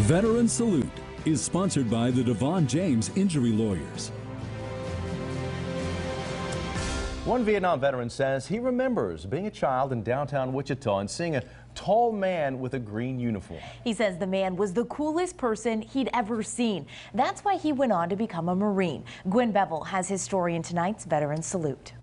Veteran Salute is sponsored by the DeVaughn James Injury Lawyers. One Vietnam veteran says he remembers being a child in downtown Wichita and seeing a tall man with a green uniform. He says the man was the coolest person he'd ever seen. That's why he went on to become a Marine. Gwen Bevel has his story in tonight's Veteran Salute.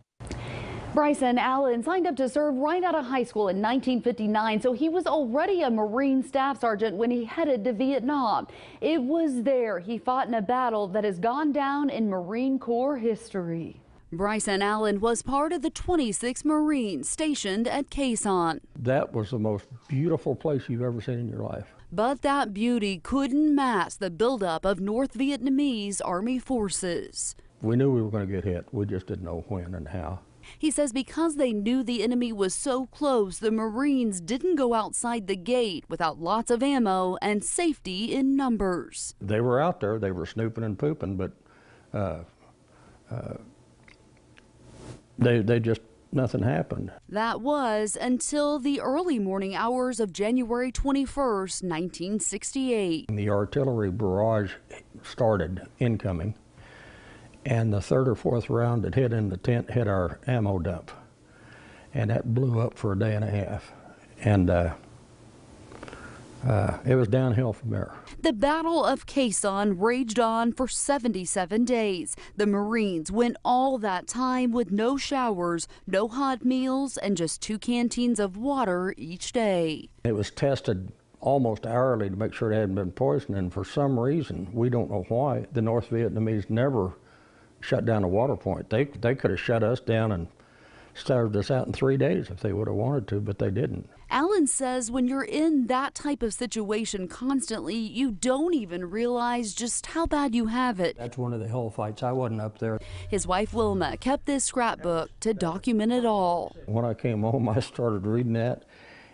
Bryson Allen signed up to serve right out of high school in 1959, so he was already a Marine Staff Sergeant when he headed to Vietnam. It was there he fought in a battle that has gone down in Marine Corps history. Bryson Allen was part of the 26th Marines stationed at Khe Sanh. That was the most beautiful place you've ever seen in your life. But that beauty couldn't mask the buildup of North Vietnamese Army forces. We knew we were going to get hit. We just didn't know when and how. He says because they knew the enemy was so close, the Marines didn't go outside the gate without lots of ammo and safety in numbers. They were out there, they were snooping and pooping, but they just, nothing happened. That was until the early morning hours of January 21st, 1968. The artillery barrage started incoming, and the third or fourth round that hit in the tent hit our ammo dump, and that blew up for a day and a half, and it was downhill from there. The Battle of Khe Sanh raged on for 77 days. The Marines went all that time with no showers, no hot meals, and just 2 canteens of water each day. It was tested almost hourly to make sure it hadn't been poisoned, and for some reason, we don't know why, the North Vietnamese never shut down a water point. They could have shut us down and starved us out in 3 days if they would have wanted to, but they didn't. Allen says when you're in that type of situation constantly, you don't even realize just how bad you have it. That's one of the hell fights. I wasn't up there. His wife Wilma kept this scrapbook to document it all. When I came home, I started reading that,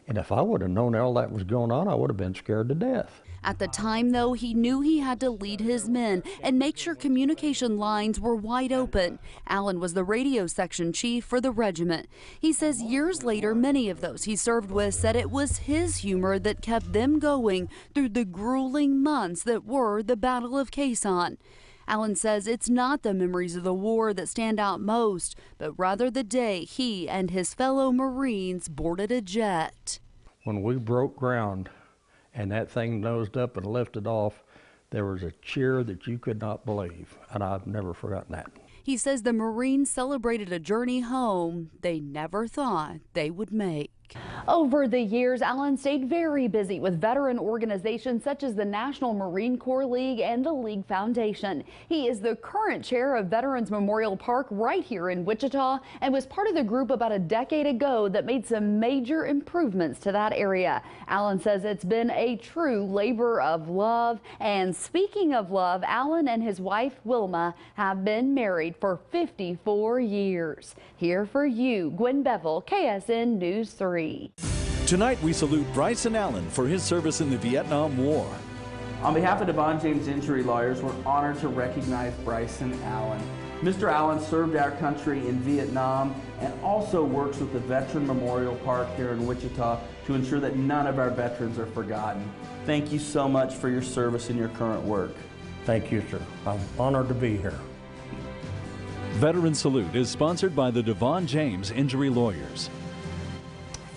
and if I would have known all that was going on, I would have been scared to death. At the time, though, he knew he had to lead his men and make sure communication lines were wide open. Allen was the radio section chief for the regiment. He says years later, many of those he served with said it was his humor that kept them going through the grueling months that were the Battle of Khe Sanh. Allen says it's not the memories of the war that stand out most, but rather the day he and his fellow Marines boarded a jet. When we broke ground and that thing nosed up and lifted off, there was a cheer that you could not believe, and I've never forgotten that. He says the Marines celebrated a journey home they never thought they would make. Over the years, Allen stayed very busy with veteran organizations such as the National Marine Corps League and the League Foundation. He is the current chair of Veterans Memorial Park right here in Wichita and was part of the group about a decade ago that made some major improvements to that area. Allen says it's been a true labor of love. And speaking of love, Allen and his wife Wilma have been married for 54 years. Here for you, Gwen Bevel, KSN News 3. Tonight we salute Bryson Allen for his service in the Vietnam War. On behalf of DeVaughn James Injury Lawyers, we're honored to recognize Bryson Allen. Mr. Allen served our country in Vietnam and also works with the Veteran Memorial Park here in Wichita to ensure that none of our veterans are forgotten. Thank you so much for your service and your current work. Thank you, sir. I'm honored to be here. Veteran Salute is sponsored by the DeVaughn James Injury Lawyers.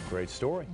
Great story.